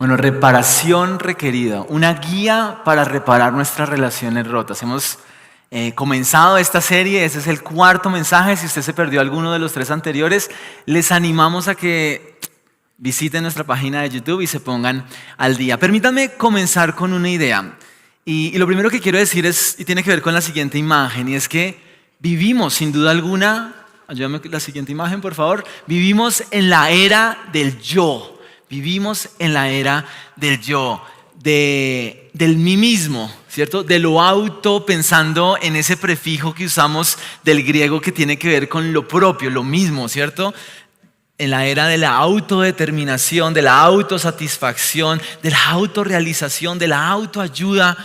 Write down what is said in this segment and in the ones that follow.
Bueno, reparación requerida, una guía para reparar nuestras relaciones rotas. Hemos comenzado esta serie, este es el cuarto mensaje. Si usted se perdió alguno de los tres anteriores, les animamos a que visiten nuestra página de YouTube y se pongan al día. Permítanme comenzar con una idea. Y lo primero que quiero decir es, y tiene que ver con la siguiente imagen, y es que vivimos sin duda alguna, ayúdame con la siguiente imagen por favor, vivimos en la era del yo. Vivimos en la era del yo, del mí mismo, ¿cierto? De lo auto, pensando en ese prefijo que usamos del griego que tiene que ver con lo propio, lo mismo, ¿cierto? En la era de la autodeterminación, de la autosatisfacción, de la autorrealización, de la autoayuda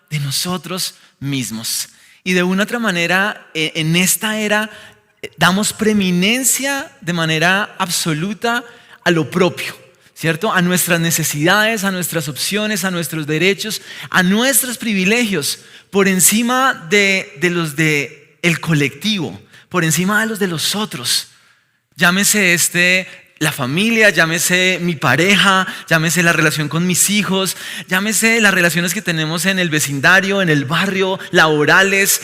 de nosotros mismos. Y de una otra manera, en esta era, damos preeminencia de manera absoluta a lo propio. ¿Cierto? A nuestras necesidades, a nuestras opciones, a nuestros derechos, a nuestros privilegios, por encima de los del colectivo, por encima de los de los otros. Llámese la familia, llámese mi pareja, llámese la relación con mis hijos, llámese las relaciones que tenemos en el vecindario, en el barrio, laborales,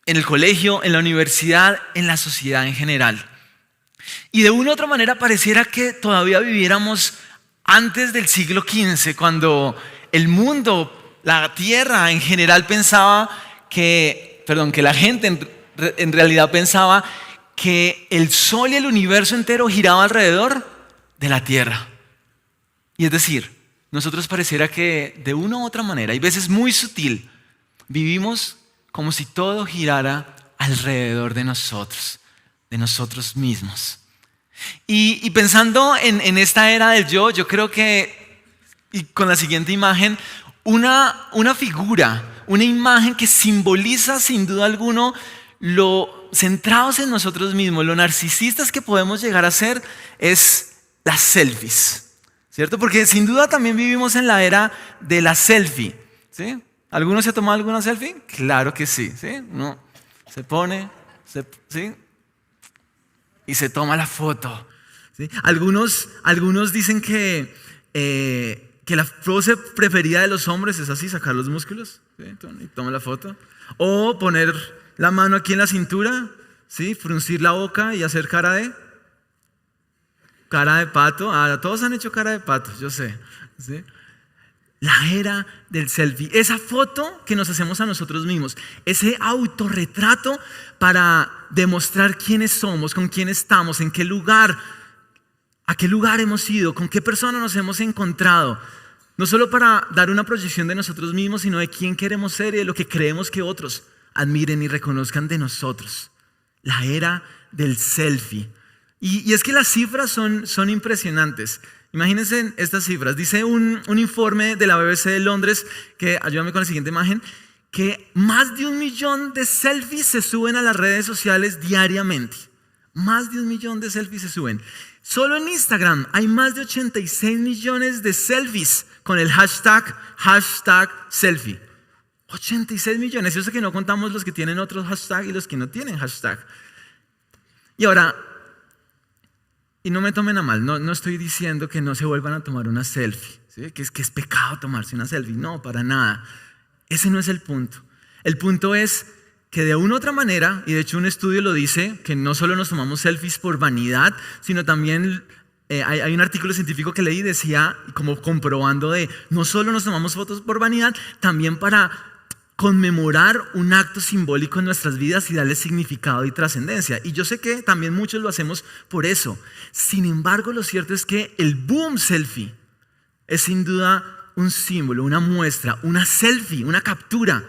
en el colegio, en la universidad, en la sociedad en general. Y de una u otra manera pareciera que todavía viviéramos antes del siglo XV, cuando el mundo, la tierra en general que la gente en realidad pensaba que el sol y el universo entero giraba alrededor de la tierra. Y es decir, nosotros pareciera que de una u otra manera, y a veces muy sutil, vivimos como si todo girara alrededor de nosotros mismos. Y pensando en esta era del yo creo que, y con la siguiente imagen, una figura, una imagen que simboliza sin duda alguna lo centrados en nosotros mismos, lo narcisistas que podemos llegar a ser, es las selfies, ¿cierto? Porque sin duda también vivimos en la era de la selfie, ¿sí? ¿Alguno se ha tomado alguna selfie? Claro que sí, ¿sí? Uno se pone, ¿sí? Y se toma la foto, ¿sí? Algunos dicen que la pose preferida de los hombres es así, sacar los músculos, ¿sí? Y toma la foto. O poner la mano aquí en la cintura, ¿sí? Fruncir la boca y hacer cara de pato. Todos han hecho cara de pato, yo sé, ¿sí? La era del selfie, esa foto que nos hacemos a nosotros mismos, ese autorretrato para demostrar quiénes somos, con quién estamos, en qué lugar, a qué lugar hemos ido, con qué persona nos hemos encontrado. No solo para dar una proyección de nosotros mismos, sino de quién queremos ser y de lo que creemos que otros admiren y reconozcan de nosotros. La era del selfie. Y es que las cifras son impresionantes. Imagínense estas cifras. Dice un informe de la BBC de Londres, que ayúdame con la siguiente imagen, que más de 1 millón de selfies se suben a las redes sociales diariamente. Más de 1 millón de selfies se suben. Solo en Instagram hay más de 86 millones de selfies con el hashtag selfie. 86 millones. Eso que no contamos los que tienen otros hashtag y los que no tienen hashtag. Y ahora, y no me tomen a mal, no estoy diciendo que no se vuelvan a tomar una selfie, ¿sí? que es pecado tomarse una selfie, no, para nada. Ese no es el punto. El punto es que de una u otra manera, y de hecho un estudio lo dice, que no solo nos tomamos selfies por vanidad, sino también hay un artículo científico que leí, decía, como comprobando no solo nos tomamos fotos por vanidad, también para conmemorar un acto simbólico en nuestras vidas y darle significado y trascendencia. Y yo sé que también muchos lo hacemos por eso. Sin embargo, lo cierto es que el boom selfie es sin duda un símbolo, una muestra, una selfie, una captura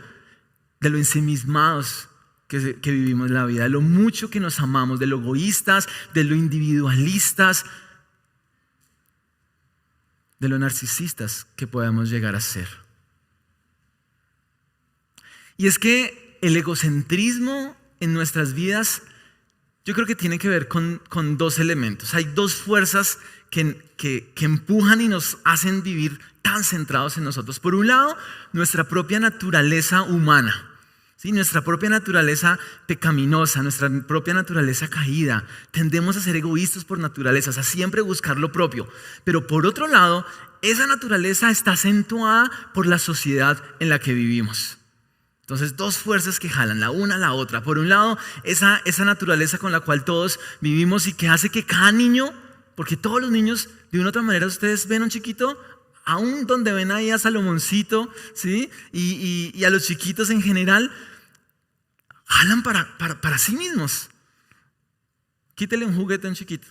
de lo ensimismados que vivimos la vida, de lo mucho que nos amamos, de lo egoístas, de lo individualistas, de lo narcisistas que podemos llegar a ser. Y es que el egocentrismo en nuestras vidas, yo creo que tiene que ver con dos elementos. Hay dos fuerzas que empujan y nos hacen vivir tan centrados en nosotros. Por un lado, nuestra propia naturaleza humana, ¿sí? Nuestra propia naturaleza pecaminosa, nuestra propia naturaleza caída. Tendemos a ser egoístas por naturaleza, a siempre buscar lo propio. Pero por otro lado, esa naturaleza está acentuada por la sociedad en la que vivimos. Entonces, dos fuerzas que jalan, la una a la otra. Por un lado, esa naturaleza con la cual todos vivimos y que hace que cada niño, porque todos los niños, de una u otra manera, ustedes ven a un chiquito, aún donde ven ahí a Salomoncito, ¿sí? y a los chiquitos en general, jalan para sí mismos. Quítele un juguete a un chiquito.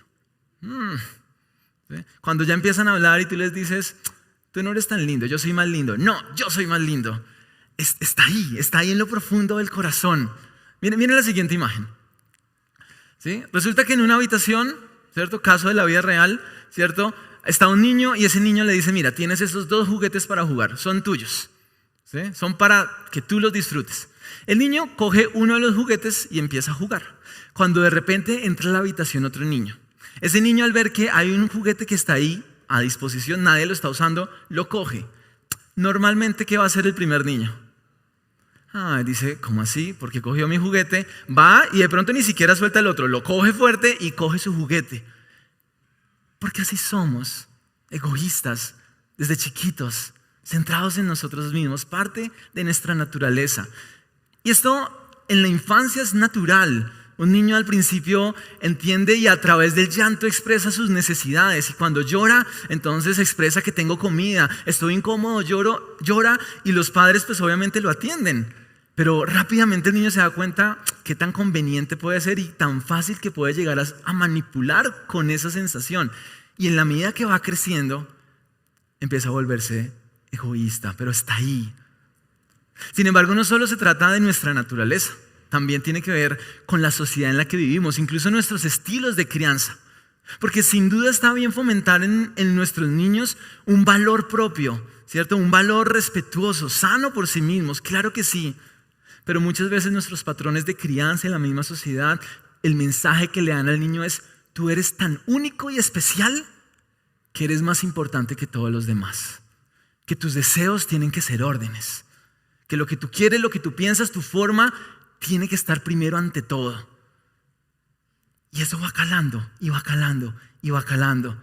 ¿Sí? Cuando ya empiezan a hablar y tú les dices, tú no eres tan lindo, yo soy más lindo. No, yo soy más lindo. Está ahí en lo profundo del corazón. Miren la siguiente imagen. ¿Sí? Resulta que en una habitación, ¿cierto? Caso de la vida real, ¿cierto? Está un niño y ese niño le dice, mira, tienes estos 2 juguetes para jugar, son tuyos. ¿Sí? Son para que tú los disfrutes. El niño coge uno de los juguetes y empieza a jugar. Cuando de repente entra a la habitación otro niño. Ese niño, al ver que hay un juguete que está ahí a disposición, nadie lo está usando, lo coge. Normalmente, ¿qué va a hacer el primer niño? Dice, ¿cómo así? Porque cogió mi juguete, va y de pronto ni siquiera suelta el otro, lo coge fuerte y coge su juguete. Porque así somos, egoístas, desde chiquitos, centrados en nosotros mismos, parte de nuestra naturaleza. Y esto en la infancia es natural. Un niño al principio entiende y a través del llanto expresa sus necesidades. Y cuando llora, entonces expresa que tengo comida, estoy incómodo, llora y los padres pues obviamente lo atienden. Pero rápidamente el niño se da cuenta qué tan conveniente puede ser y tan fácil que puede llegar a manipular con esa sensación. Y en la medida que va creciendo, empieza a volverse egoísta, pero está ahí. Sin embargo, no solo se trata de nuestra naturaleza, también tiene que ver con la sociedad en la que vivimos, incluso nuestros estilos de crianza. Porque sin duda está bien fomentar en nuestros niños un valor propio, ¿cierto? Un valor respetuoso, sano por sí mismos, claro que sí. Pero muchas veces nuestros patrones de crianza en la misma sociedad, el mensaje que le dan al niño es, tú eres tan único y especial que eres más importante que todos los demás. Que tus deseos tienen que ser órdenes. Que lo que tú quieres, lo que tú piensas, tu forma, tiene que estar primero ante todo. Y eso va calando, y va calando, y va calando.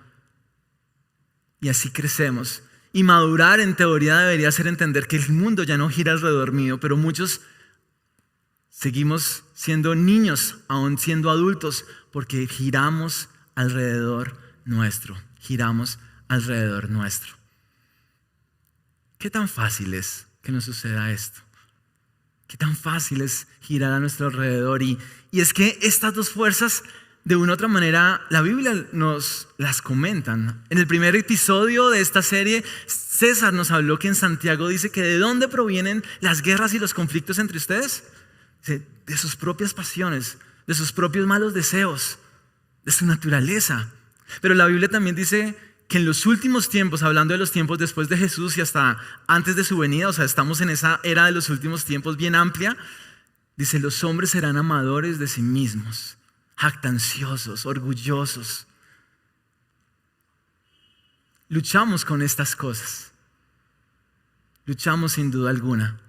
Y así crecemos. Y madurar en teoría debería ser entender que el mundo ya no gira alrededor mío, pero muchos seguimos siendo niños, aún siendo adultos, porque giramos alrededor nuestro. Giramos alrededor nuestro. ¿Qué tan fácil es que nos suceda esto? ¿Qué tan fácil es girar a nuestro alrededor? Y es que estas dos fuerzas, de una u otra manera, la Biblia nos las comentan. En el primer episodio de esta serie, César nos habló que en Santiago dice que ¿de dónde provienen las guerras y los conflictos entre ustedes? De sus propias pasiones, de sus propios malos deseos, de su naturaleza. Pero la Biblia también dice que en los últimos tiempos, hablando de los tiempos después de Jesús y hasta antes de su venida, o sea, estamos en esa era de los últimos tiempos bien amplia, dice, los hombres serán amadores de sí mismos, jactanciosos, orgullosos. Luchamos con estas cosas. Luchamos sin duda alguna.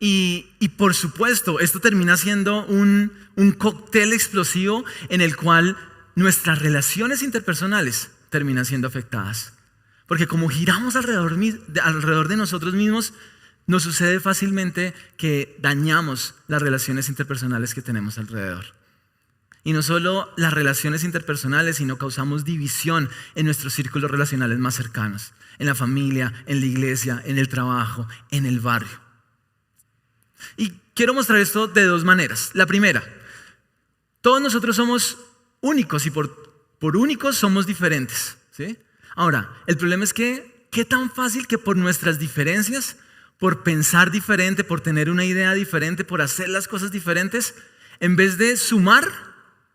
Y por supuesto, esto termina siendo un cóctel explosivo en el cual nuestras relaciones interpersonales terminan siendo afectadas. Porque como giramos alrededor de nosotros mismos, nos sucede fácilmente que dañamos las relaciones interpersonales que tenemos alrededor. Y no solo las relaciones interpersonales, sino causamos división en nuestros círculos relacionales más cercanos, en la familia, en la iglesia, en el trabajo, en el barrio. Y quiero mostrar esto de dos maneras. La primera, todos nosotros somos únicos y por únicos somos diferentes, ¿sí? Ahora, el problema es que qué tan fácil que por nuestras diferencias, por pensar diferente, por tener una idea diferente, por hacer las cosas diferentes, en vez de sumar,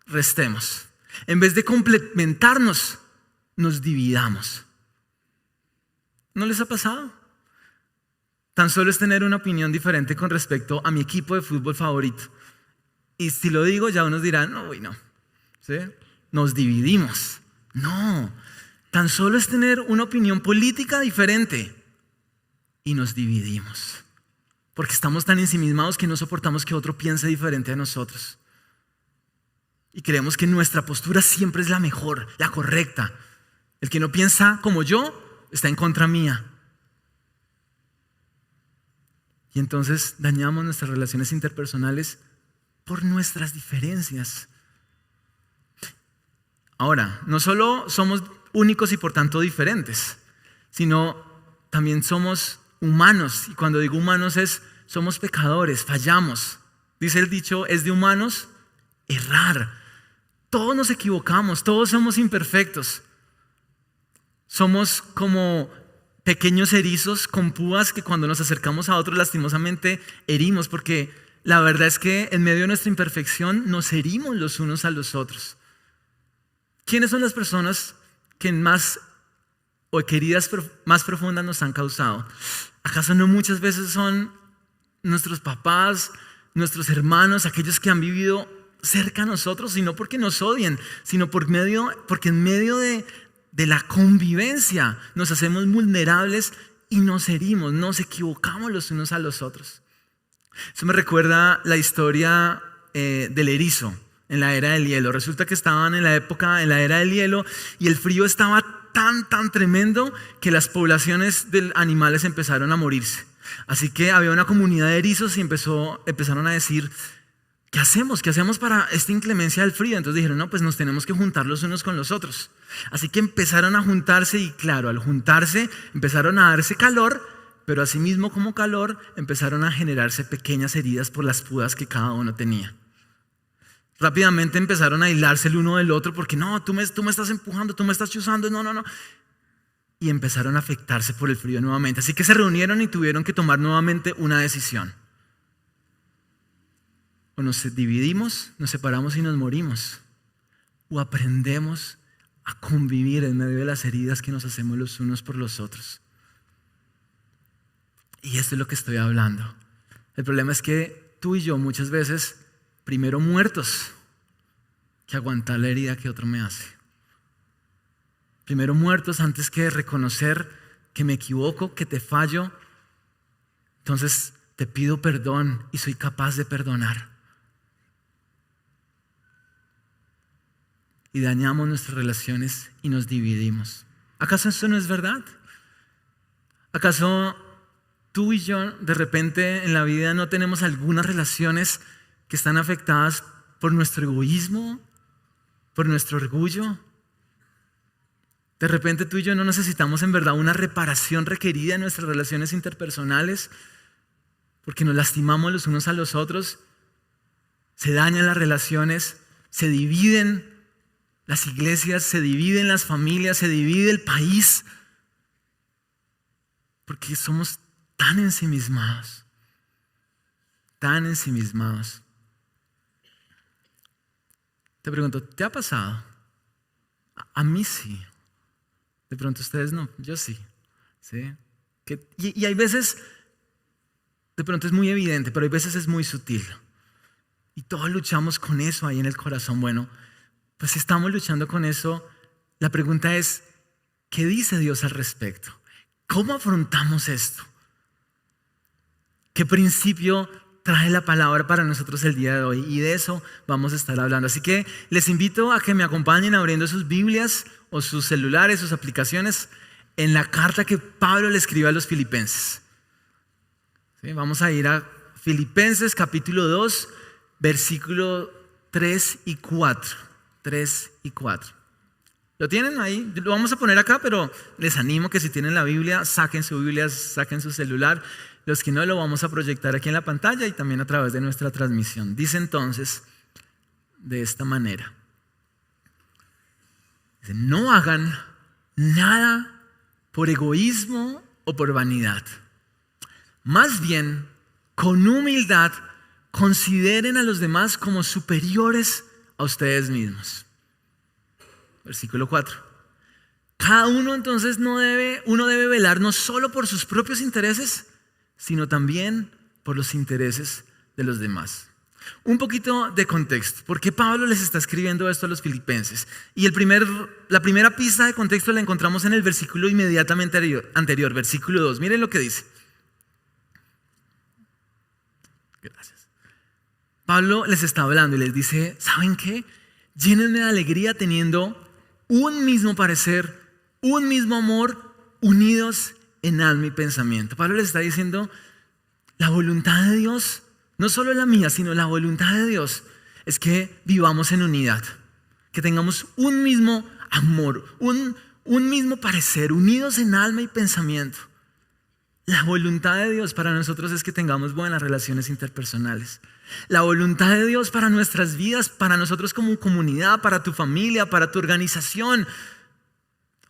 restemos. En vez de complementarnos, nos dividamos. ¿No les ha pasado? Tan solo es tener una opinión diferente con respecto a mi equipo de fútbol favorito. Y si lo digo, ya unos dirán, no, no. ¿Sí? Nos dividimos. No, tan solo es tener una opinión política diferente y nos dividimos. Porque estamos tan ensimismados que no soportamos que otro piense diferente a nosotros. Y creemos que nuestra postura siempre es la mejor, la correcta. El que no piensa como yo está en contra mía. Y entonces dañamos nuestras relaciones interpersonales por nuestras diferencias. Ahora, no solo somos únicos y por tanto diferentes, sino también somos humanos. Y cuando digo humanos somos pecadores, fallamos. Dice el dicho, es de humanos errar. Todos nos equivocamos, todos somos imperfectos. Somos como pequeños erizos con púas que cuando nos acercamos a otros lastimosamente herimos, porque la verdad es que en medio de nuestra imperfección nos herimos los unos a los otros. ¿Quiénes son las personas que más o heridas más profundas nos han causado? ¿Acaso no muchas veces son nuestros papás, nuestros hermanos, aquellos que han vivido cerca a nosotros, y no porque nos odien, sino porque en medio de la convivencia nos hacemos vulnerables y nos herimos, nos equivocamos los unos a los otros? Eso me recuerda la historia del erizo en la era del hielo. Resulta que estaban en la era del hielo, y el frío estaba tan tremendo que las poblaciones de animales empezaron a morirse. Así que había una comunidad de erizos y empezaron a decir, ¿qué hacemos? ¿Qué hacemos para esta inclemencia del frío? Entonces dijeron, no, pues nos tenemos que juntar los unos con los otros. Así que empezaron a juntarse, y claro, al juntarse empezaron a darse calor, pero asimismo como calor empezaron a generarse pequeñas heridas por las púas que cada uno tenía. Rápidamente empezaron a aislarse el uno del otro porque no, tú me estás empujando, tú me estás chuzando, no. Y empezaron a afectarse por el frío nuevamente. Así que se reunieron y tuvieron que tomar nuevamente una decisión. O nos dividimos, nos separamos y nos morimos, o aprendemos a convivir en medio de las heridas que nos hacemos los unos por los otros. Y esto es lo que estoy hablando. El problema es que tú y yo muchas veces primero muertos que aguantar la herida que otro me hace. Primero muertos antes que reconocer que me equivoco, que te fallo. Entonces te pido perdón y soy capaz de perdonar. Y dañamos nuestras relaciones y nos dividimos. ¿Acaso eso no es verdad? ¿Acaso tú y yo de repente en la vida no tenemos algunas relaciones que están afectadas por nuestro egoísmo, por nuestro orgullo? De repente tú y yo no necesitamos en verdad una reparación requerida en nuestras relaciones interpersonales porque nos lastimamos los unos a los otros, se dañan las relaciones, se dividen las iglesias, se dividen las familias, se divide el país, porque somos tan ensimismados, tan ensimismados. Te pregunto, ¿te ha pasado? A mí sí. De pronto ustedes no, yo sí. ¿Sí? Y hay veces, de pronto es muy evidente, pero hay veces es muy sutil. Y todos luchamos con eso ahí en el corazón. Bueno, pues si estamos luchando con eso, la pregunta es, ¿qué dice Dios al respecto? ¿Cómo afrontamos esto? ¿Qué principio trae la palabra para nosotros el día de hoy? Y de eso vamos a estar hablando. Así que les invito a que me acompañen abriendo sus Biblias o sus celulares, sus aplicaciones, en la carta que Pablo le escribe a los filipenses. ¿Sí? Vamos a ir a Filipenses capítulo 2, versículo 3 y 4. 3 y 4. ¿Lo tienen ahí? Lo vamos a poner acá, pero les animo que si tienen la Biblia, saquen su Biblia, saquen su celular. Los que no, lo vamos a proyectar aquí en la pantalla y también a través de nuestra transmisión. Dice entonces de esta manera. Dice, no hagan nada por egoísmo o por vanidad. Más bien, con humildad, consideren a los demás como superiores a ustedes mismos. Versículo 4. Cada uno entonces uno debe velar no solo por sus propios intereses, sino también por los intereses de los demás. Un poquito de contexto. ¿Por qué Pablo les está escribiendo esto a los filipenses? Y la primera pista de contexto la encontramos en el versículo inmediatamente anterior, versículo 2. Miren lo que dice. Gracias. Pablo les está hablando y les dice, ¿saben qué? Llénenme de alegría teniendo un mismo parecer un mismo amor, unidos en alma y pensamiento. Pablo les está diciendo, la voluntad de Dios, no solo la mía, sino la voluntad de Dios, es que vivamos en unidad, que tengamos un mismo amor, un mismo parecer, unidos en alma y pensamiento. La voluntad de Dios para nosotros es que tengamos buenas relaciones interpersonales. La voluntad de Dios para nuestras vidas, para nosotros como comunidad, para tu familia, para tu organización,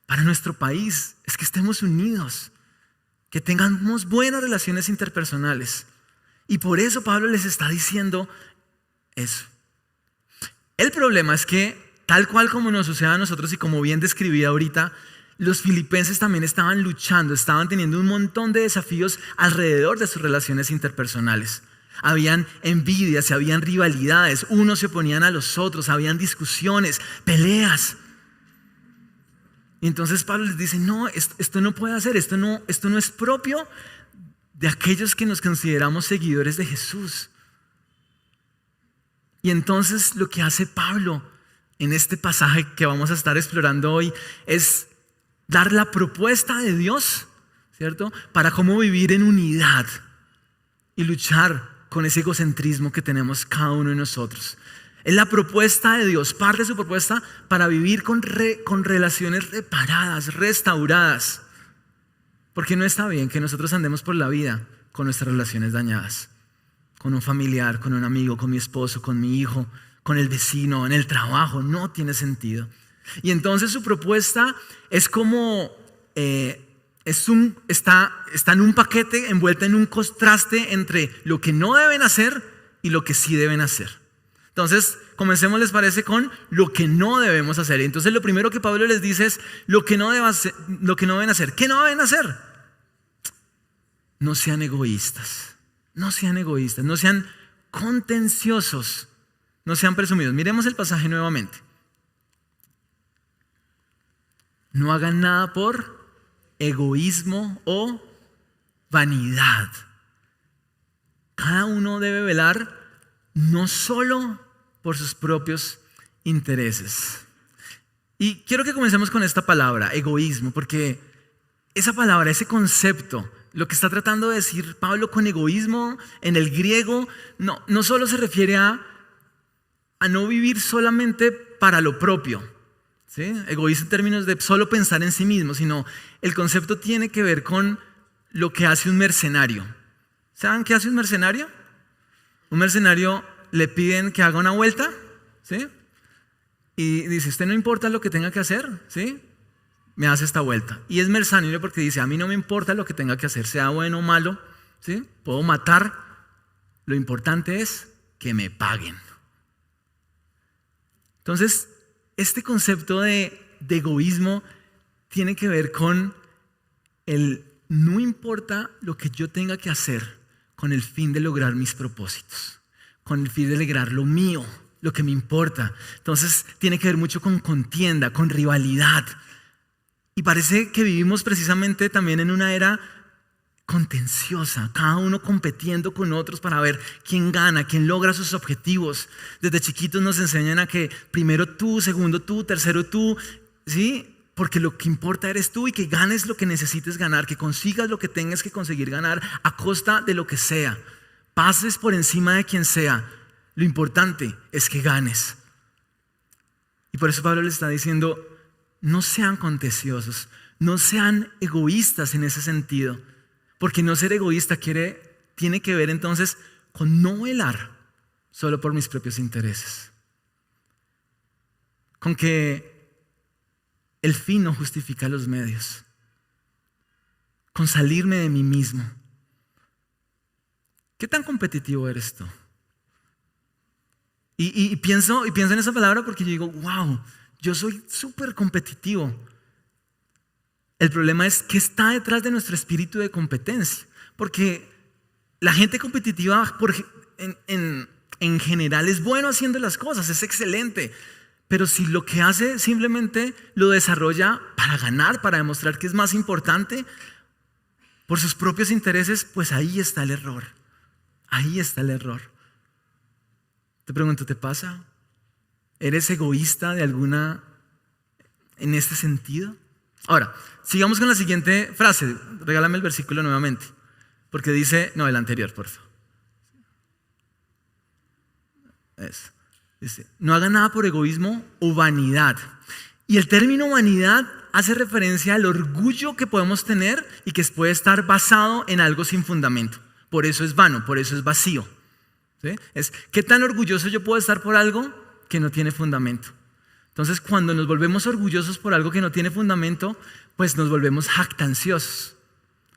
para nuestro país, es que estemos unidos, que tengamos buenas relaciones interpersonales. Y por eso Pablo les está diciendo eso. El problema es que, tal cual como nos sucede a nosotros y como bien describí ahorita, los filipenses también estaban luchando, estaban teniendo un montón de desafíos alrededor de sus relaciones interpersonales. Habían envidias, habían rivalidades, unos se oponían a los otros, habían discusiones, peleas. Y entonces Pablo les dice, no, esto no puede hacer, esto no es propio de aquellos que nos consideramos seguidores de Jesús. Y entonces lo que hace Pablo en este pasaje que vamos a estar explorando hoy es dar la propuesta de Dios, ¿cierto? Para cómo vivir en unidad y luchar con ese egocentrismo que tenemos cada uno de nosotros. Es la propuesta de Dios, parte de su propuesta para vivir con relaciones reparadas, restauradas. Porque no está bien que nosotros andemos por la vida con nuestras relaciones dañadas. Con un familiar, con un amigo, con mi esposo, con mi hijo, con el vecino, en el trabajo. No tiene sentido. Y entonces su propuesta es como, está en un paquete envuelta en un contraste entre lo que no deben hacer y lo que sí deben hacer. Entonces, comencemos, ¿les parece? Con lo que no debemos hacer. Entonces, lo primero que Pablo les dice es lo que no deben hacer. ¿Qué no deben hacer? No sean egoístas. No sean egoístas. No sean contenciosos. No sean presumidos. Miremos el pasaje nuevamente. No hagan nada por egoísmo o vanidad. Cada uno debe velar no solo por sus propios intereses. Y quiero que comencemos con esta palabra, egoísmo, porque esa palabra, ese concepto, lo que está tratando de decir Pablo con egoísmo en el griego, no solo se refiere a no vivir solamente para lo propio. ¿Sí? Egoísta en términos de solo pensar en sí mismo, sino el concepto tiene que ver con lo que hace un mercenario. ¿Saben qué hace un mercenario? Un mercenario le piden que haga una vuelta, ¿sí? Y dice, usted no importa lo que tenga que hacer, ¿sí? Me hace esta vuelta. Y es mercenario porque dice, a mí no me importa lo que tenga que hacer, sea bueno o malo, ¿sí? Puedo matar, lo importante es que me paguen. Entonces, este concepto de egoísmo tiene que ver con el no importa lo que yo tenga que hacer con el fin de lograr mis propósitos, con el fin de lograr lo mío, lo que me importa. Entonces tiene que ver mucho con contienda, con rivalidad. Y parece que vivimos precisamente también en una era contenciosa, cada uno compitiendo con otros para ver quién gana, quién logra sus objetivos. Desde chiquitos nos enseñan a que primero tú, segundo tú, tercero tú, ¿sí? Porque lo que importa eres tú y que ganes lo que necesites ganar, que consigas lo que tengas que conseguir ganar a costa de lo que sea. Pases por encima de quien sea. Lo importante es que ganes. Y por eso Pablo le está diciendo, no sean contenciosos, no sean egoístas en ese sentido. Porque no ser egoísta tiene que ver entonces con no velar solo por mis propios intereses. Con que el fin no justifica los medios. Con salirme de mí mismo. ¿Qué tan competitivo eres tú? Y pienso en esa palabra porque yo digo, wow, yo soy súper competitivo. El problema es que está detrás de nuestro espíritu de competencia. Porque la gente competitiva en general es bueno haciendo las cosas, es excelente. Pero si lo que hace simplemente lo desarrolla para ganar, para demostrar que es más importante por sus propios intereses, pues ahí está el error. Ahí está el error. Te pregunto, ¿te pasa? ¿Eres egoísta en este sentido? Ahora, sigamos con la siguiente frase. Regálame el versículo nuevamente. Porque dice, no, el anterior, por favor. Eso. Dice, no hagan nada por egoísmo o vanidad. Y el término vanidad hace referencia al orgullo que podemos tener y que puede estar basado en algo sin fundamento. Por eso es vano, por eso es vacío. ¿Sí? Es, ¿qué tan orgulloso yo puedo estar por algo que no tiene fundamento? Entonces, cuando nos volvemos orgullosos por algo que no tiene fundamento, pues nos volvemos jactanciosos.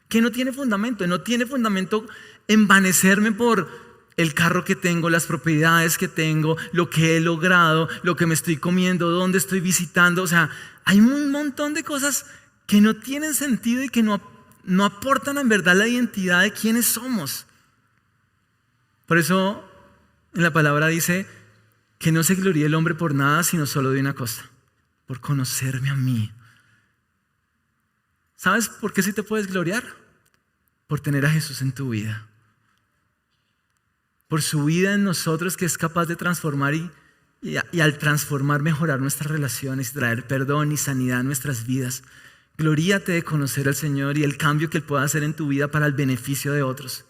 ¿Qué no tiene fundamento? No tiene fundamento envanecerme por el carro que tengo, las propiedades que tengo, lo que he logrado, lo que me estoy comiendo, dónde estoy visitando. O sea, hay un montón de cosas que no tienen sentido y que no aportan en verdad la identidad de quiénes somos. Por eso en la palabra dice que no se gloríe el hombre por nada, sino solo de una cosa, por conocerme a mí. ¿Sabes por qué sí te puedes gloriar? Por tener a Jesús en tu vida. Por su vida en nosotros, que es capaz de transformar y al transformar mejorar nuestras relaciones, traer perdón y sanidad a nuestras vidas. Gloríate de conocer al Señor y el cambio que Él pueda hacer en tu vida para el beneficio de otros.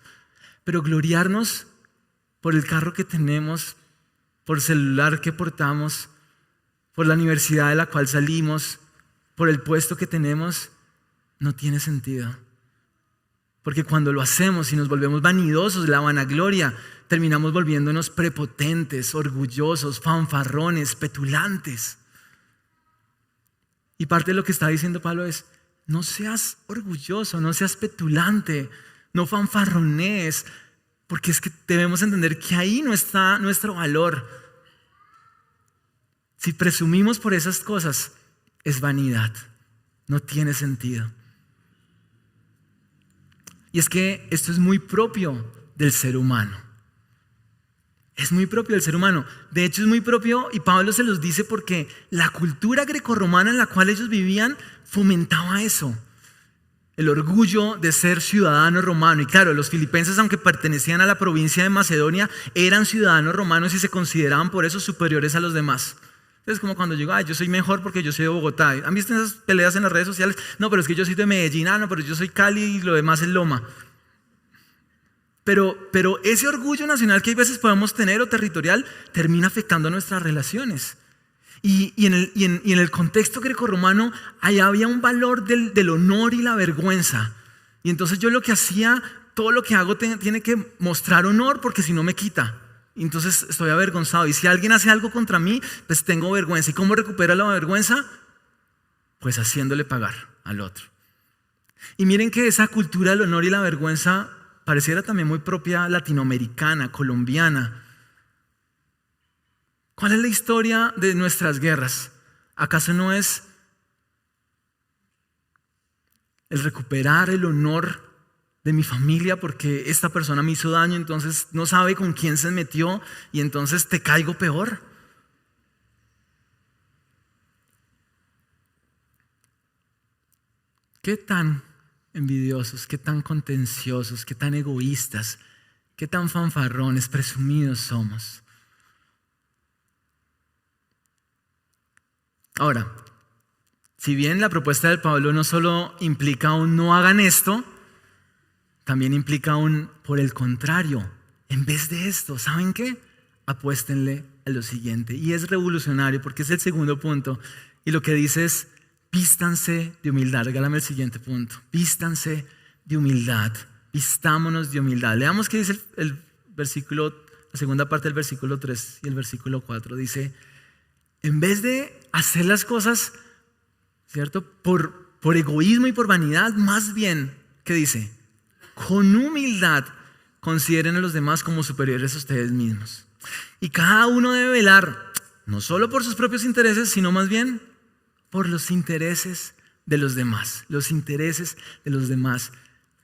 Pero gloriarnos por el carro que tenemos, por el celular que portamos, por la universidad de la cual salimos, por el puesto que tenemos, no tiene sentido. Porque cuando lo hacemos y nos volvemos vanidosos, la vanagloria, terminamos volviéndonos prepotentes, orgullosos, fanfarrones, petulantes. Y parte de lo que está diciendo Pablo es, no seas orgulloso, no seas petulante, no fanfarrones, porque es que debemos entender que ahí no está nuestro valor. Si presumimos por esas cosas, es vanidad, no tiene sentido. Y es que esto es muy propio del ser humano. Es muy propio del ser humano. De hecho es muy propio, y Pablo se los dice porque la cultura grecorromana en la cual ellos vivían fomentaba eso. El orgullo de ser ciudadano romano. Y claro, los filipenses, aunque pertenecían a la provincia de Macedonia, eran ciudadanos romanos y se consideraban por eso superiores a los demás. Es como cuando digo, yo soy mejor porque yo soy de Bogotá. ¿Han visto esas peleas en las redes sociales? No, pero es que yo soy de Medellín. No, pero yo soy Cali y lo demás es Loma. Pero ese orgullo nacional que hay veces podemos tener o territorial termina afectando nuestras relaciones. Y en el contexto grecorromano allá había un valor del honor y la vergüenza. Y entonces yo lo que hacía, todo lo que hago tiene que mostrar honor porque si no me quita. Entonces estoy avergonzado y si alguien hace algo contra mí, pues tengo vergüenza. ¿Y cómo recupera la vergüenza? Pues haciéndole pagar al otro. Y miren que esa cultura del honor y la vergüenza pareciera también muy propia latinoamericana, colombiana. ¿Cuál es la historia de nuestras guerras? ¿Acaso no es el recuperar el honor de mi familia porque esta persona me hizo daño, entonces no sabe con quién se metió y entonces te caigo peor? ¿Qué tan envidiosos, qué tan contenciosos, qué tan egoístas, qué tan fanfarrones, presumidos somos? Ahora, si bien la propuesta del Pablo no solo implica un no hagan esto, también implica un por el contrario, en vez de esto, ¿saben qué? Apuéstenle a lo siguiente. Y es revolucionario porque es el segundo punto. Y lo que dice es, vístanse de humildad. Regálame el siguiente punto. Vístanse de humildad. Vistámonos de humildad. Leamos qué dice el versículo, la segunda parte del versículo 3 y el versículo 4. Dice, en vez de hacer las cosas, ¿cierto? Por egoísmo y por vanidad, más bien, ¿qué dice? Con humildad consideren a los demás como superiores a ustedes mismos. Y cada uno debe velar, no solo por sus propios intereses, sino más bien por los intereses de los demás. Los intereses de los demás.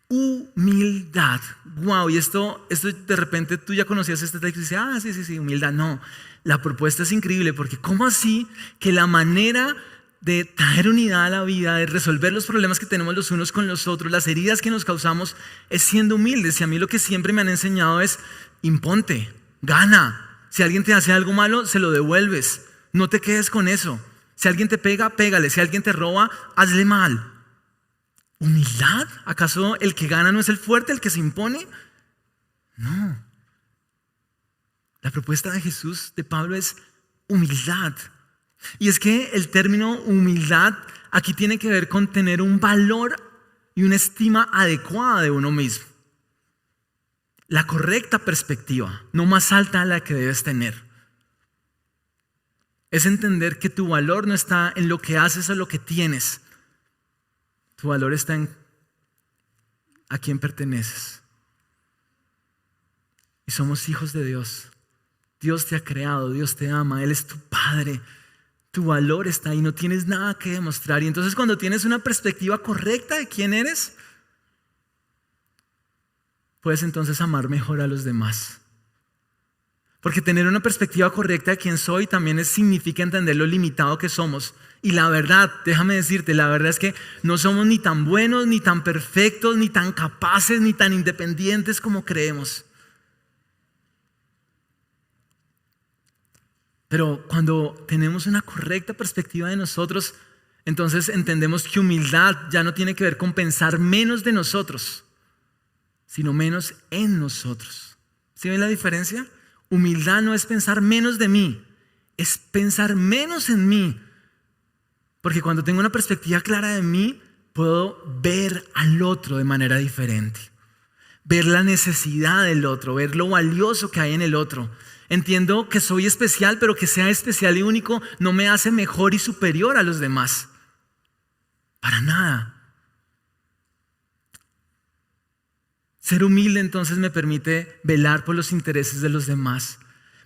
Humildad. Wow, y esto de repente tú ya conocías este texto y dices, sí, humildad. No, la propuesta es increíble porque ¿cómo así que la manera de traer unidad a la vida, de resolver los problemas que tenemos los unos con los otros, las heridas que nos causamos, es siendo humildes? Y a mí lo que siempre me han enseñado es, imponte, gana. Si alguien te hace algo malo, se lo devuelves. No te quedes con eso. Si alguien te pega, pégale. Si alguien te roba, hazle mal. ¿Humildad? ¿Acaso el que gana no es el fuerte, el que se impone? No. La propuesta de Jesús, de Pablo, es humildad. Y es que el término humildad aquí tiene que ver con tener un valor y una estima adecuada de uno mismo. La correcta perspectiva, no más alta a la que debes tener. Es entender que tu valor no está en lo que haces o lo que tienes. Tu valor está en a quién perteneces. Y somos hijos de Dios. Dios te ha creado, Dios te ama, Él es tu Padre. Tu valor está ahí, no tienes nada que demostrar. Y entonces cuando tienes una perspectiva correcta de quién eres, puedes entonces amar mejor a los demás. Porque tener una perspectiva correcta de quién soy también significa entender lo limitado que somos. Y la verdad, déjame decirte, la verdad es que no somos ni tan buenos, ni tan perfectos, ni tan capaces, ni tan independientes como creemos. Pero cuando tenemos una correcta perspectiva de nosotros, entonces entendemos que humildad ya no tiene que ver con pensar menos de nosotros, sino menos en nosotros. ¿Sí ven la diferencia? Humildad no es pensar menos de mí, es pensar menos en mí. Porque cuando tengo una perspectiva clara de mí, puedo ver al otro de manera diferente. Ver la necesidad del otro, ver lo valioso que hay en el otro. Entiendo que soy especial, pero que sea especial y único no me hace mejor y superior a los demás. Para nada. Ser humilde entonces me permite velar por los intereses de los demás.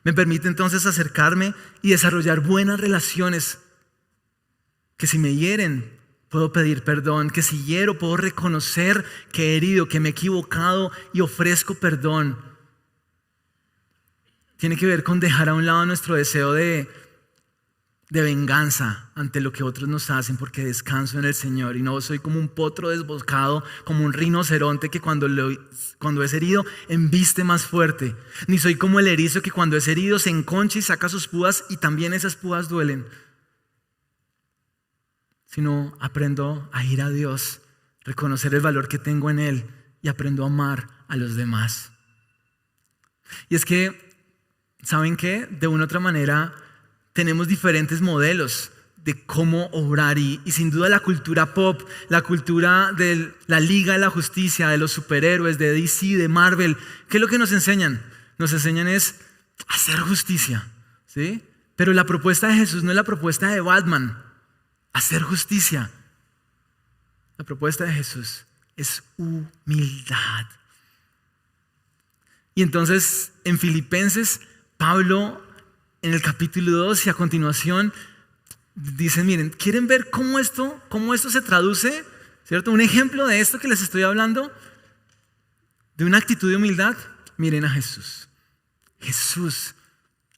Me permite entonces acercarme y desarrollar buenas relaciones. Que si me hieren, puedo pedir perdón. Que si hiero, puedo reconocer que he herido, que me he equivocado y ofrezco perdón. Tiene que ver con dejar a un lado nuestro deseo de venganza ante lo que otros nos hacen, porque descanso en el Señor y no soy como un potro desbocado, como un rinoceronte que cuando es herido embiste más fuerte, ni soy como el erizo que cuando es herido se enconcha y saca sus púas y también esas púas duelen, sino aprendo a ir a Dios, reconocer el valor que tengo en Él y aprendo a amar a los demás. Y es que ¿saben qué? De una u otra manera tenemos diferentes modelos de cómo obrar y sin duda la cultura pop, la cultura de la Liga de la Justicia, de los superhéroes, de DC, de Marvel, ¿qué es lo que nos enseñan? Nos enseñan es hacer justicia, ¿sí? Pero la propuesta de Jesús no es la propuesta de Batman, hacer justicia. La propuesta de Jesús es humildad. Y entonces en Filipenses Pablo en el capítulo 2 y a continuación dice, miren, ¿quieren ver cómo esto se traduce? ¿Cierto? Un ejemplo de esto que les estoy hablando, de una actitud de humildad. Miren a Jesús. Jesús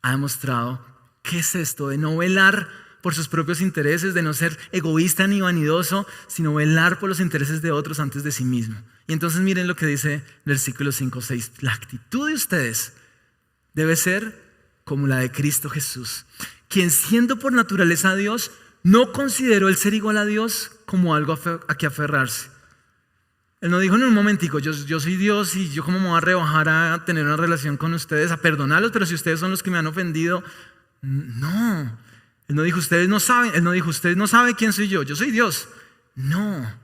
ha demostrado qué es esto de no velar por sus propios intereses, de no ser egoísta ni vanidoso, sino velar por los intereses de otros antes de sí mismo. Y entonces miren lo que dice versículos 5, 6. La actitud de ustedes debe ser como la de Cristo Jesús, quien siendo por naturaleza Dios, no consideró el ser igual a Dios como algo a que aferrarse. Él no dijo en un momentico, yo soy Dios y yo cómo me voy a rebajar a tener una relación con ustedes, a perdonarlos, pero si ustedes son los que me han ofendido. No, Él no dijo, ustedes no saben quién soy yo soy Dios. No,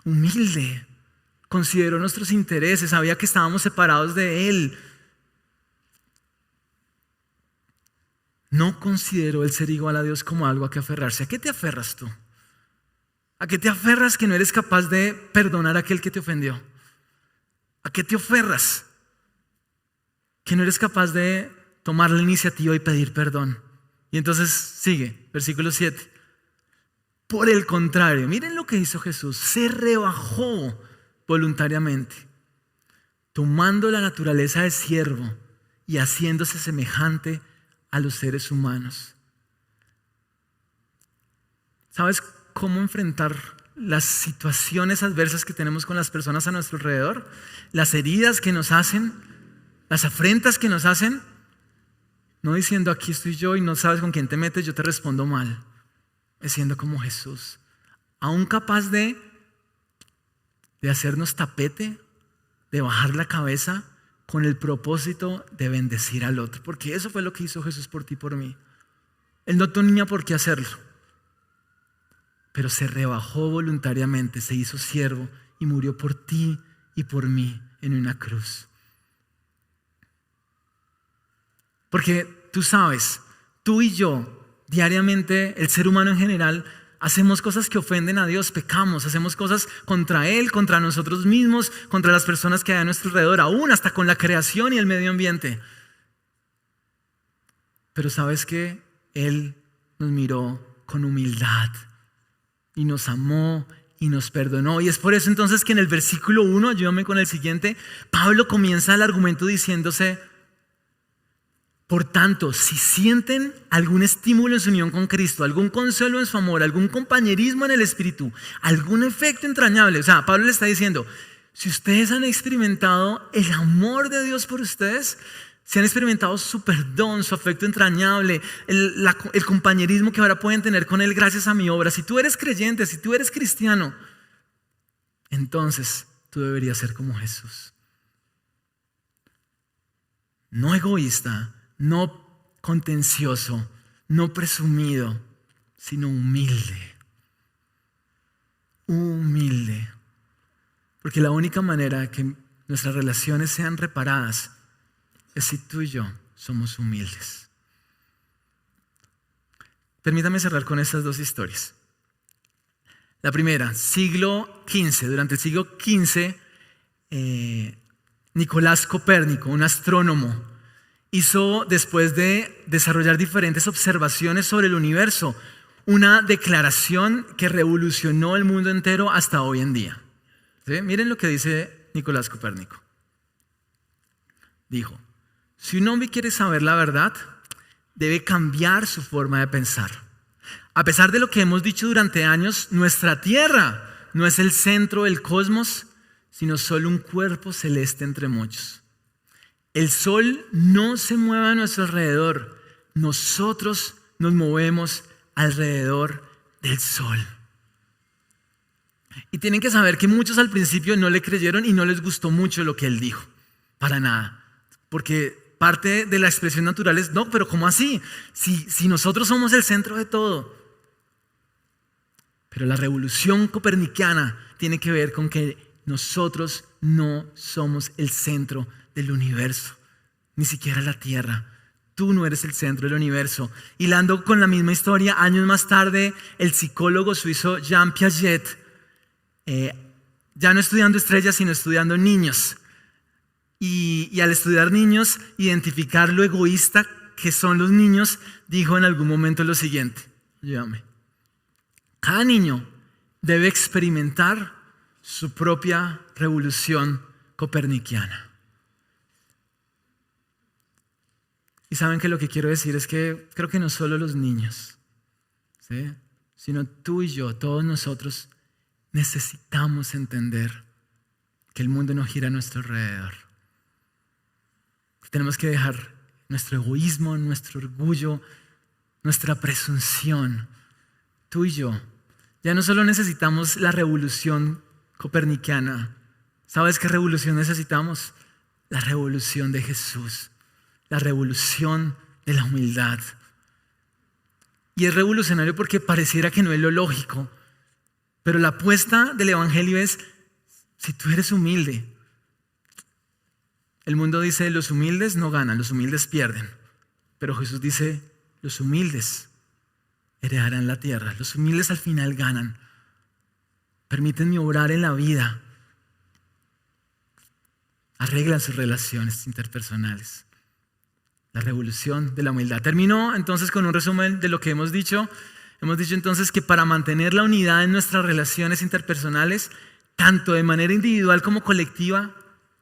humilde, consideró nuestros intereses, sabía que estábamos separados de Él. No consideró el ser igual a Dios como algo a que aferrarse. ¿A qué te aferras tú? ¿A qué te aferras que no eres capaz de perdonar a aquel que te ofendió? ¿A qué te aferras que no eres capaz de tomar la iniciativa y pedir perdón? Y entonces sigue, versículo 7. Por el contrario, miren lo que hizo Jesús. Se rebajó voluntariamente, tomando la naturaleza de siervo y haciéndose semejante a los seres humanos. ¿Sabes cómo enfrentar las situaciones adversas que tenemos con las personas a nuestro alrededor? Las heridas que nos hacen, las afrentas que nos hacen. No diciendo aquí estoy yo y no sabes con quién te metes, yo te respondo mal. es siendo como Jesús, aún capaz de hacernos tapete, de bajar la cabeza con el propósito de bendecir al otro, porque eso fue lo que hizo Jesús por ti y por mí. Él no tenía por qué hacerlo, pero se rebajó voluntariamente, se hizo siervo y murió por ti y por mí en una cruz. Porque tú sabes, tú y yo, diariamente, el ser humano en general, hacemos cosas que ofenden a Dios, pecamos, hacemos cosas contra Él, contra nosotros mismos, contra las personas que hay a nuestro alrededor, aún hasta con la creación y el medio ambiente. Pero ¿sabes qué? Él nos miró con humildad y nos amó y nos perdonó. Y es por eso entonces que en el versículo 1, ayúdame con el siguiente, Pablo comienza el argumento diciéndose: por tanto, si sienten algún estímulo en su unión con Cristo, algún consuelo en su amor, algún compañerismo en el Espíritu, algún efecto entrañable, o sea, Pablo le está diciendo, si ustedes han experimentado el amor de Dios por ustedes, si han experimentado su perdón, su afecto entrañable, el compañerismo que ahora pueden tener con Él gracias a mi obra, si tú eres creyente, si tú eres cristiano, entonces tú deberías ser como Jesús. No egoísta, no contencioso, no presumido, sino humilde. Humilde. Porque la única manera que nuestras relaciones sean reparadas es si tú y yo somos humildes. Permítame cerrar con estas dos historias. La primera, siglo XV. Durante el siglo XV, Nicolás Copérnico, un astrónomo, hizo, después de desarrollar diferentes observaciones sobre el universo, una declaración que revolucionó el mundo entero hasta hoy en día. ¿Sí? Miren lo que dice Nicolás Copérnico. Dijo: si un hombre quiere saber la verdad, debe cambiar su forma de pensar. A pesar de lo que hemos dicho durante años, nuestra Tierra no es el centro del cosmos, sino solo un cuerpo celeste entre muchos. El sol no se mueve a nuestro alrededor, nosotros nos movemos alrededor del sol. Y tienen que saber que muchos al principio no le creyeron y no les gustó mucho lo que él dijo, para nada, porque parte de la expresión natural es: no, pero ¿cómo así? Si nosotros somos el centro de todo. Pero la revolución copernicana tiene que ver con que nosotros no somos el centro del universo, ni siquiera la Tierra. Tú no eres el centro del universo. Hilando con la misma historia, años más tarde, el psicólogo suizo Jean Piaget, ya no estudiando estrellas, sino estudiando niños, y al estudiar niños, identificar lo egoísta que son los niños, dijo en algún momento lo siguiente: llévame. Cada niño debe experimentar su propia revolución copernicana. Y saben que lo que quiero decir es que creo que no solo los niños, ¿sí?, sino tú y yo, todos nosotros, necesitamos entender que el mundo no gira a nuestro alrededor. Tenemos que dejar nuestro egoísmo, nuestro orgullo, nuestra presunción. Tú y yo ya no solo necesitamos la revolución copernicana. ¿Sabes qué revolución necesitamos? La revolución de Jesús, la revolución de la humildad. Y es revolucionario porque pareciera que no es lo lógico, pero la apuesta del evangelio es: si tú eres humilde. El mundo dice: los humildes no ganan, los humildes pierden. Pero Jesús dice: los humildes heredarán la tierra, los humildes al final ganan. Permítanme obrar en la vida. Arreglan sus relaciones interpersonales. La revolución de la humildad. Termino entonces con un resumen de lo que hemos dicho. Hemos dicho entonces que para mantener la unidad en nuestras relaciones interpersonales, tanto de manera individual como colectiva,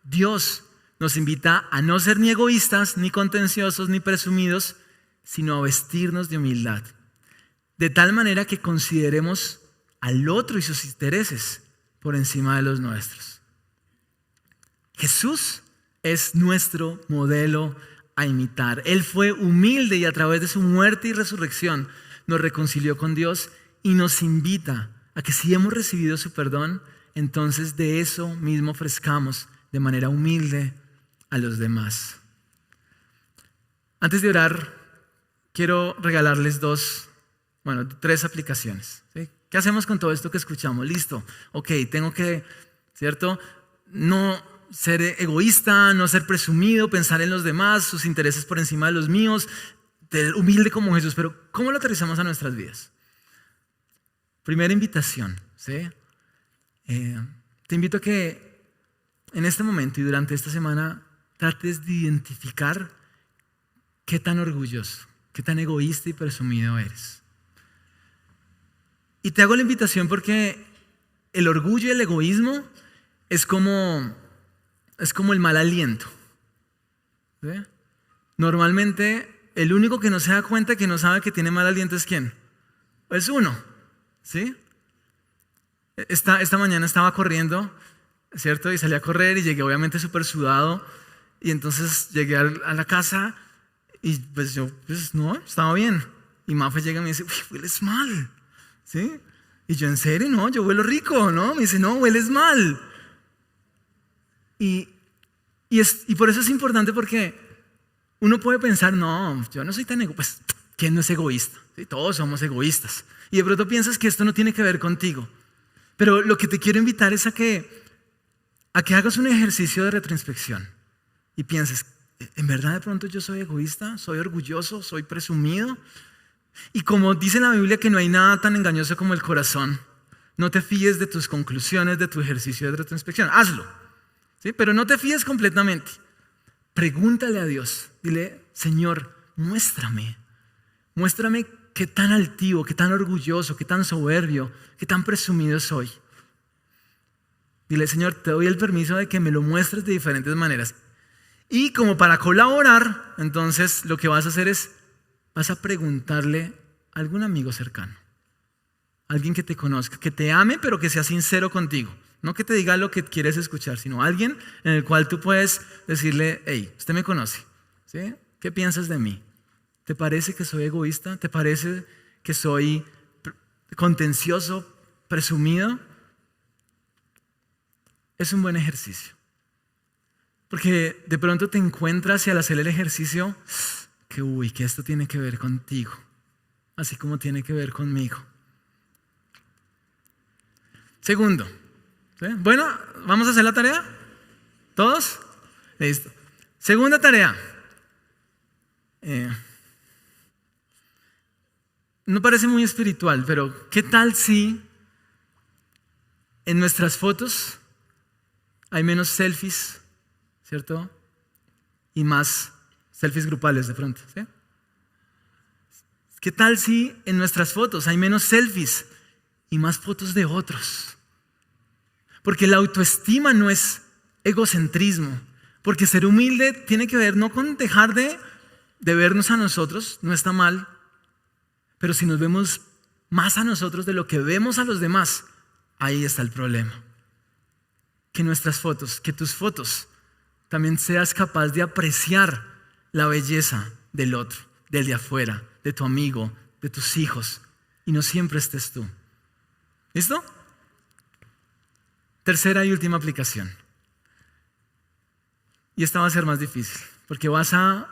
Dios nos invita a no ser ni egoístas, ni contenciosos, ni presumidos, sino a vestirnos de humildad. De tal manera que consideremos al otro y sus intereses por encima de los nuestros. Jesús es nuestro modelo a imitar. Él fue humilde y a través de su muerte y resurrección nos reconcilió con Dios y nos invita a que si hemos recibido su perdón, entonces de eso mismo ofrezcamos de manera humilde a los demás. Antes de orar, quiero regalarles tres aplicaciones. ¿Sí? ¿Qué hacemos con todo esto que escuchamos? Listo, ok, tengo que, ¿cierto? No ser egoísta, no ser presumido, pensar en los demás, sus intereses por encima de los míos, ser humilde como Jesús. Pero ¿cómo lo aterrizamos a nuestras vidas? Primera invitación, ¿sí? Te invito a que en este momento y durante esta semana trates de identificar qué tan orgulloso, qué tan egoísta y presumido eres. Y te hago la invitación porque el orgullo y el egoísmo es como el mal aliento. ¿Sí? Normalmente el único que no se da cuenta, que no sabe que tiene mal aliento, es ¿quién? Es uno. ¿Sí? Esta mañana estaba corriendo, ¿cierto? Y salí a correr y llegué obviamente súper sudado. Y entonces llegué a la casa y pues yo, no, estaba bien. Y Mafe llega y me dice, uy, hueles mal. ¿Sí? Y yo, ¿en serio? No, yo huelo rico, ¿no? Me dice, no, hueles mal. Y por eso es importante, porque uno puede pensar, no, yo no soy tan egoísta. Pues, ¿quién no es egoísta? ¿Sí? Todos somos egoístas. Y de pronto piensas que esto no tiene que ver contigo. Pero lo que te quiero invitar es a que hagas un ejercicio de retroinspección y pienses, ¿en verdad de pronto yo soy egoísta? ¿Soy orgulloso? ¿Soy presumido? Y como dice la Biblia que no hay nada tan engañoso como el corazón, no te fíes de tus conclusiones, de tu ejercicio de retroinspección. Hazlo, ¿sí? Pero no te fíes completamente. Pregúntale a Dios. Dile, Señor, muéstrame qué tan altivo, qué tan orgulloso, qué tan soberbio, qué tan presumido soy. Dile, Señor, te doy el permiso de que me lo muestres de diferentes maneras. Y como para colaborar, entonces lo que vas a hacer es, vas a preguntarle a algún amigo cercano, alguien que te conozca, que te ame, pero que sea sincero contigo. No que te diga lo que quieres escuchar, sino alguien en el cual tú puedes decirle, hey, usted me conoce, ¿sí? ¿Qué piensas de mí? ¿Te parece que soy egoísta? ¿Te parece que soy contencioso, presumido? Es un buen ejercicio. Porque de pronto te encuentras y al hacer el ejercicio, que esto tiene que ver contigo, así como tiene que ver conmigo. Segundo, ¿sí? Bueno, ¿vamos a hacer la tarea? ¿Todos? Listo. Segunda tarea. No parece muy espiritual, pero ¿qué tal si en nuestras fotos hay menos selfies, ¿cierto? Y más selfies grupales de pronto, ¿sí? ¿Qué tal si en nuestras fotos hay menos selfies y más fotos de otros? Porque la autoestima no es egocentrismo. Porque ser humilde tiene que ver no con dejar de vernos a nosotros, no está mal. Pero si nos vemos más a nosotros de lo que vemos a los demás, ahí está el problema. Que nuestras fotos, que tus fotos, también seas capaz de apreciar la belleza del otro, del de afuera, de tu amigo, de tus hijos, y no siempre estés tú. ¿Listo? Tercera y última aplicación. Y esta va a ser más difícil, porque vas a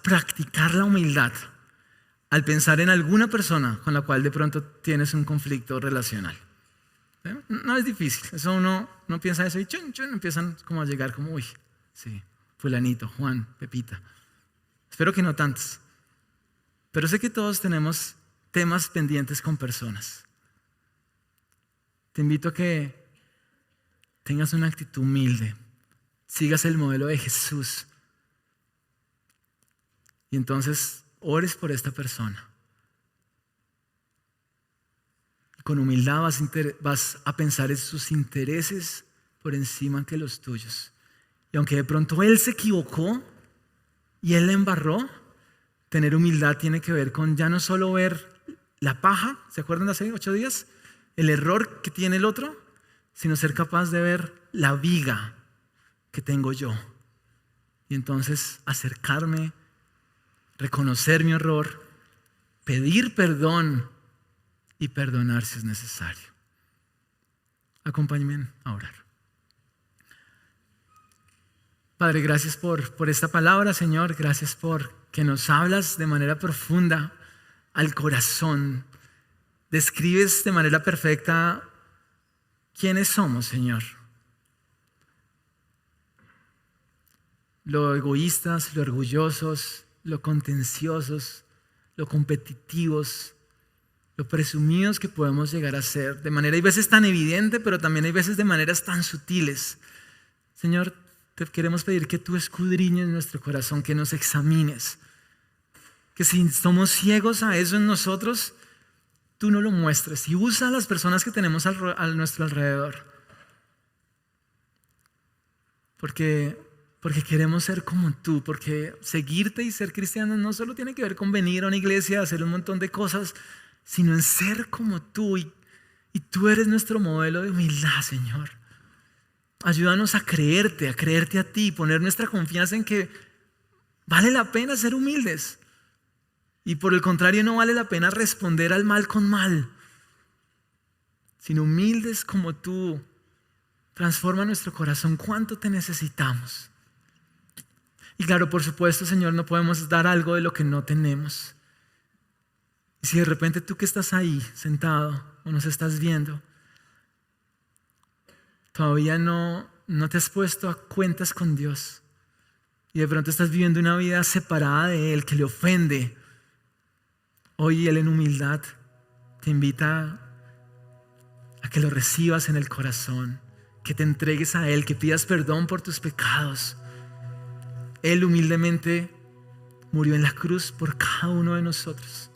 practicar la humildad al pensar en alguna persona con la cual de pronto tienes un conflicto relacional. ¿Sí? No es difícil, eso uno piensa eso y chun, empiezan como a llegar como, uy, sí, fulanito, Juan, Pepita. Espero que no tantos. Pero sé que todos tenemos temas pendientes con personas. Te invito a que tengas una actitud humilde, sigas el modelo de Jesús y entonces ores por esta persona. Con humildad vas a pensar en sus intereses por encima que los tuyos. Y aunque de pronto él se equivocó y él la embarró, tener humildad tiene que ver con ya no solo ver la paja, ¿se acuerdan de hace 8 días? El error que tiene el otro, sino ser capaz de ver la viga que tengo yo. Y entonces acercarme, reconocer mi error, pedir perdón y perdonar si es necesario. Acompáñenme a orar. Padre, gracias por esta palabra, Señor. Gracias por que nos hablas de manera profunda al corazón. Describes de manera perfecta quiénes somos, Señor. Lo egoístas, lo orgullosos, lo contenciosos, lo competitivos, lo presumidos que podemos llegar a ser. De manera, hay veces tan evidente, pero también hay veces de maneras tan sutiles. Señor, te queremos pedir que tú escudriñes nuestro corazón, que nos examines. Que si somos ciegos a eso en nosotros, tú no lo muestres y usa a las personas que tenemos a nuestro alrededor. Porque queremos ser como tú, porque seguirte y ser cristiano no solo tiene que ver con venir a una iglesia, hacer un montón de cosas, sino en ser como tú y tú eres nuestro modelo de humildad, Señor. Ayúdanos a creerte a ti, poner nuestra confianza en que vale la pena ser humildes. Y por el contrario, no vale la pena responder al mal con mal, sino humildes como tú. Transforma nuestro corazón. ¿Cuánto te necesitamos? Y claro, por supuesto, Señor, no podemos dar algo de lo que no tenemos. Y si de repente tú que estás ahí sentado o nos estás viendo, todavía no te has puesto a cuentas con Dios y de pronto estás viviendo una vida separada de Él que le ofende, hoy Él en humildad te invita a que lo recibas en el corazón, que te entregues a Él, que pidas perdón por tus pecados. Él humildemente murió en la cruz por cada uno de nosotros.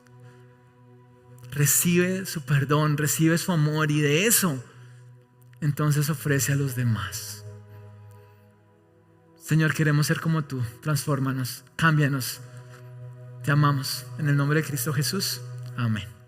Recibe su perdón, recibe su amor y de eso entonces ofrece a los demás. Señor, queremos ser como tú. Transfórmanos, cámbianos. Te amamos. En el nombre de Cristo Jesús. Amén.